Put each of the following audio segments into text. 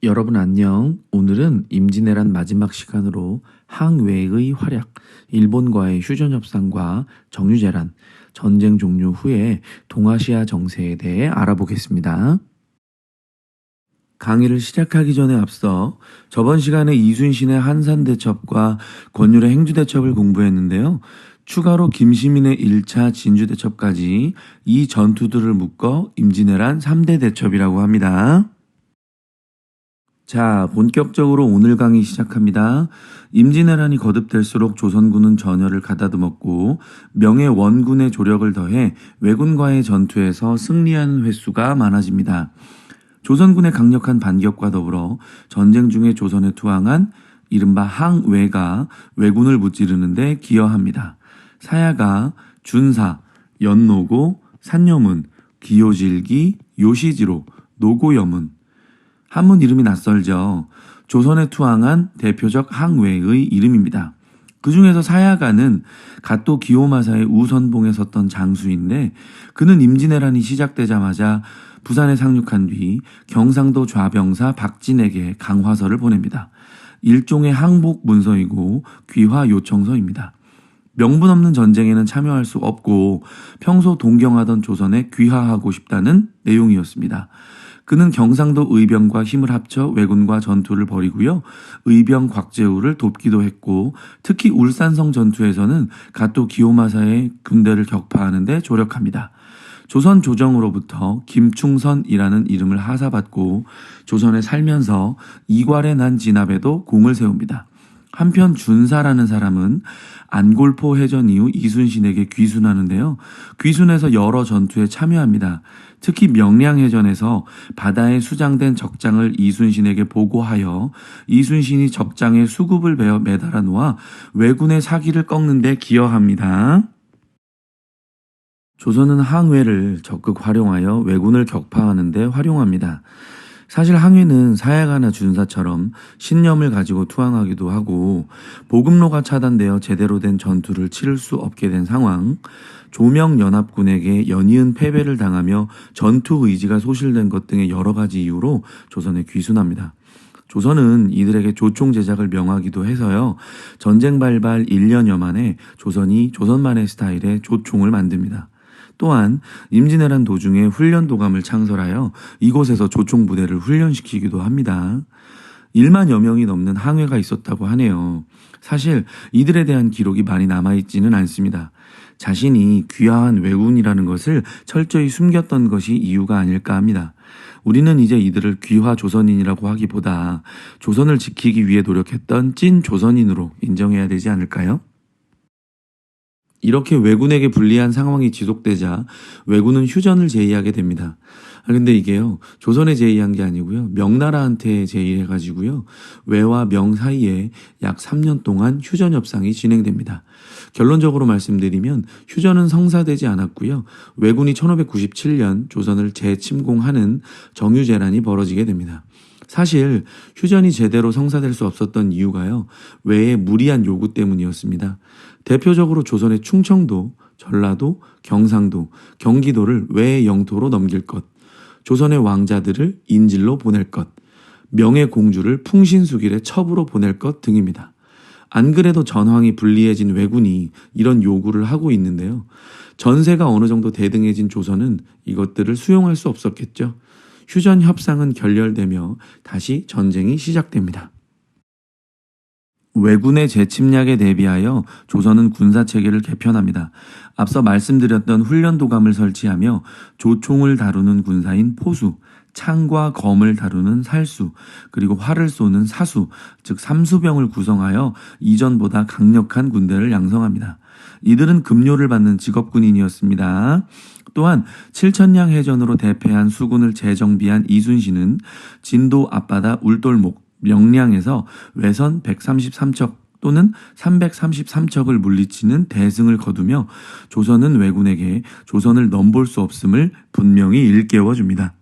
여러분 안녕. 오늘은 임진왜란 마지막 시간으로 항외의 활약, 일본과의 휴전협상과 정유재란, 전쟁 종료 후에 동아시아 정세에 대해 알아보겠습니다. 강의를 시작하기 전에 앞서 저번 시간에 이순신의 한산대첩과 권율의 행주대첩을 공부했는데요. 추가로 김시민의 1차 진주대첩까지 이 전투들을 묶어 임진왜란 3대 대첩이라고 합니다. 자, 본격적으로 오늘 강의 시작합니다. 임진왜란이 거듭될수록 조선군은 전열을 가다듬었고 명예 원군의 조력을 더해 왜군과의 전투에서 승리하는 횟수가 많아집니다. 조선군의 강력한 반격과 더불어 전쟁 중에 조선에 투항한 이른바 항외가 왜군을 무찌르는 데 기여합니다. 사야가, 준사, 연노고, 산여문, 기요질기, 요시지로, 노고여문. 한문 이름이 낯설죠. 조선에 투항한 대표적 항외의 이름입니다. 그 중에서 사야가는 갓도 기요마사의 우선봉에 섰던 장수인데 그는 임진왜란이 시작되자마자 부산에 상륙한 뒤 경상도 좌병사 박진에게 강화서를 보냅니다. 일종의 항복 문서이고 귀화 요청서입니다. 명분 없는 전쟁에는 참여할 수 없고 평소 동경하던 조선에 귀화하고 싶다는 내용이었습니다. 그는 경상도 의병과 힘을 합쳐 왜군과 전투를 벌이고요. 의병 곽재우를 돕기도 했고 특히 울산성 전투에서는 갓도 기요마사의 군대를 격파하는 데 조력합니다. 조선 조정으로부터 김충선이라는 이름을 하사받고 조선에 살면서 이괄의 난 진압에도 공을 세웁니다. 한편 준사라는 사람은 안골포 해전 이후 이순신에게 귀순하는데요. 귀순해서 여러 전투에 참여합니다. 특히 명량해전에서 바다에 수장된 적장을 이순신에게 보고하여 이순신이 적장에 수급을 매달아 놓아 왜군의 사기를 꺾는 데 기여합니다. 조선은 항외를 적극 활용하여 왜군을 격파하는 데 활용합니다. 사실 항해는 사야가나 준사처럼 신념을 가지고 투항하기도 하고 보급로가 차단되어 제대로 된 전투를 치를 수 없게 된 상황, 조명연합군에게 연이은 패배를 당하며 전투 의지가 소실된 것 등의 여러 가지 이유로 조선에 귀순합니다. 조선은 이들에게 조총 제작을 명하기도 해서요. 전쟁 발발 1년여 만에 조선이 조선만의 스타일의 조총을 만듭니다. 또한 임진왜란 도중에 훈련도감을 창설하여 이곳에서 조총 부대를 훈련시키기도 합니다. 1만여 명이 넘는 항해가 있었다고 하네요. 사실 이들에 대한 기록이 많이 남아있지는 않습니다. 자신이 귀화한 왜군이라는 것을 철저히 숨겼던 것이 이유가 아닐까 합니다. 우리는 이제 이들을 귀화 조선인이라고 하기보다 조선을 지키기 위해 노력했던 찐 조선인으로 인정해야 되지 않을까요? 이렇게 왜군에게 불리한 상황이 지속되자 왜군은 휴전을 제의하게 됩니다. 근데 이게요, 조선에 제의한 게 아니고요, 명나라한테 제의해가지고요, 왜와 명 사이에 약 3년 동안 휴전 협상이 진행됩니다. 결론적으로 말씀드리면 휴전은 성사되지 않았고요, 왜군이 1597년 조선을 재침공하는 정유재란이 벌어지게 됩니다. 사실 휴전이 제대로 성사될 수 없었던 이유가요, 왜의 무리한 요구 때문이었습니다. 대표적으로 조선의 충청도, 전라도, 경상도, 경기도를 왜의 영토로 넘길 것, 조선의 왕자들을 인질로 보낼 것, 명의 공주를 풍신수길의 첩으로 보낼 것 등입니다. 안 그래도 전황이 불리해진 왜군이 이런 요구를 하고 있는데요. 전세가 어느 정도 대등해진 조선은 이것들을 수용할 수 없었겠죠. 휴전 협상은 결렬되며 다시 전쟁이 시작됩니다. 왜군의 재침략에 대비하여 조선은 군사체계를 개편합니다. 앞서 말씀드렸던 훈련도감을 설치하며 조총을 다루는 군사인 포수, 창과 검을 다루는 살수, 그리고 활을 쏘는 사수, 즉 삼수병을 구성하여 이전보다 강력한 군대를 양성합니다. 이들은 급료를 받는 직업군인이었습니다. 또한 7천량 해전으로 대패한 수군을 재정비한 이순신은 진도 앞바다 울돌목, 명량에서 외선 133척 또는 333척을 물리치는 대승을 거두며 조선은 왜군에게 조선을 넘볼 수 없음을 분명히 일깨워줍니다.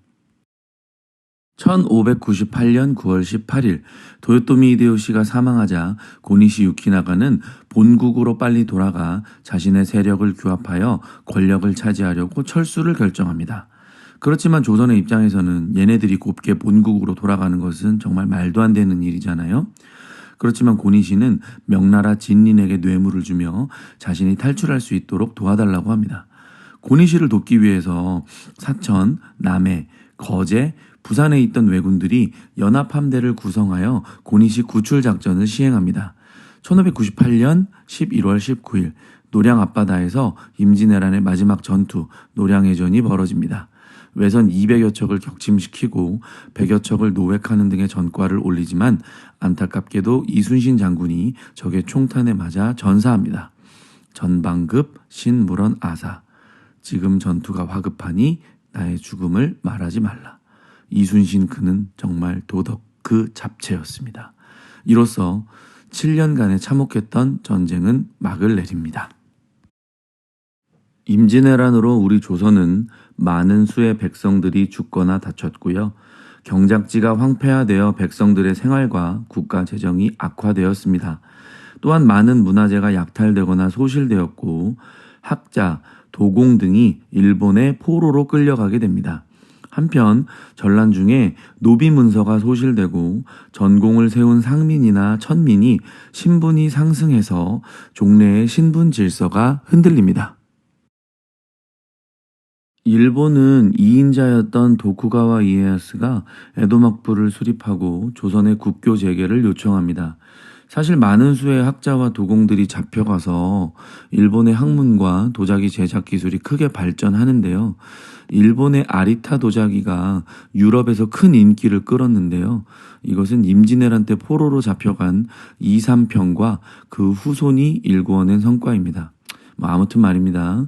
1598년 9월 18일 도요토미 히데요시가 사망하자 고니시 유키나가는 본국으로 빨리 돌아가 자신의 세력을 규합하여 권력을 차지하려고 철수를 결정합니다. 그렇지만 조선의 입장에서는 얘네들이 곱게 본국으로 돌아가는 것은 정말 말도 안 되는 일이잖아요. 그렇지만 고니시는 명나라 진린에게 뇌물을 주며 자신이 탈출할 수 있도록 도와달라고 합니다. 고니시를 돕기 위해서 사천, 남해, 거제, 부산에 있던 왜군들이 연합함대를 구성하여 고니시 구출 작전을 시행합니다. 1598년 11월 19일 노량 앞바다에서 임진왜란의 마지막 전투 노량해전이 벌어집니다. 외선 200여 척을 격침시키고 100여 척을 노획하는 등의 전과를 올리지만 안타깝게도 이순신 장군이 적의 총탄에 맞아 전사합니다. 전방급 신물원 아사. 지금 전투가 화급하니 나의 죽음을 말하지 말라. 이순신 그는 정말 도덕 그 잡채였습니다. 이로써 7년간의 참혹했던 전쟁은 막을 내립니다. 임진왜란으로 우리 조선은 많은 수의 백성들이 죽거나 다쳤고요. 경작지가 황폐화되어 백성들의 생활과 국가 재정이 악화되었습니다. 또한 많은 문화재가 약탈되거나 소실되었고 학자, 도공 등이 일본의 포로로 끌려가게 됩니다. 한편 전란 중에 노비 문서가 소실되고 전공을 세운 상민이나 천민이 신분이 상승해서 종래의 신분 질서가 흔들립니다. 일본은 2인자였던 도쿠가와 이에야스가 에도 막부를 수립하고 조선의 국교 재개를 요청합니다. 사실 많은 수의 학자와 도공들이 잡혀가서 일본의 학문과 도자기 제작 기술이 크게 발전하는데요. 일본의 아리타 도자기가 유럽에서 큰 인기를 끌었는데요. 이것은 임진왜란 때 포로로 잡혀간 이삼평과 그 후손이 일구어낸 성과입니다. 아무튼 말입니다.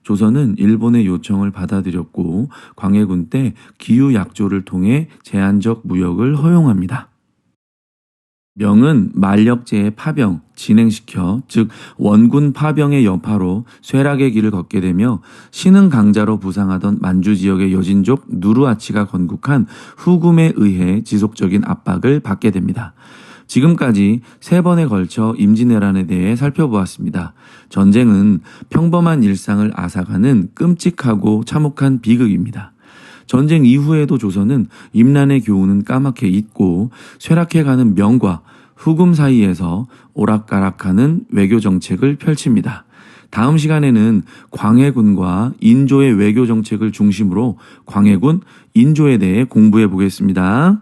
조선은 일본의 요청을 받아들였고 광해군 때 기후약조를 통해 제한적 무역을 허용합니다. 명은 만력제의 파병 진행시켜 즉 원군 파병의 여파로 쇠락의 길을 걷게 되며 신흥 강자로 부상하던 만주 지역의 여진족 누르아치가 건국한 후금에 의해 지속적인 압박을 받게 됩니다. 지금까지 3번에 걸쳐 임진왜란에 대해 살펴보았습니다. 전쟁은 평범한 일상을 앗아가는 끔찍하고 참혹한 비극입니다. 전쟁 이후에도 조선은 임난의 교훈은 까맣게 잊고 쇠락해가는 명과 후금 사이에서 오락가락하는 외교 정책을 펼칩니다. 다음 시간에는 광해군과 인조의 외교 정책을 중심으로 광해군, 인조에 대해 공부해 보겠습니다.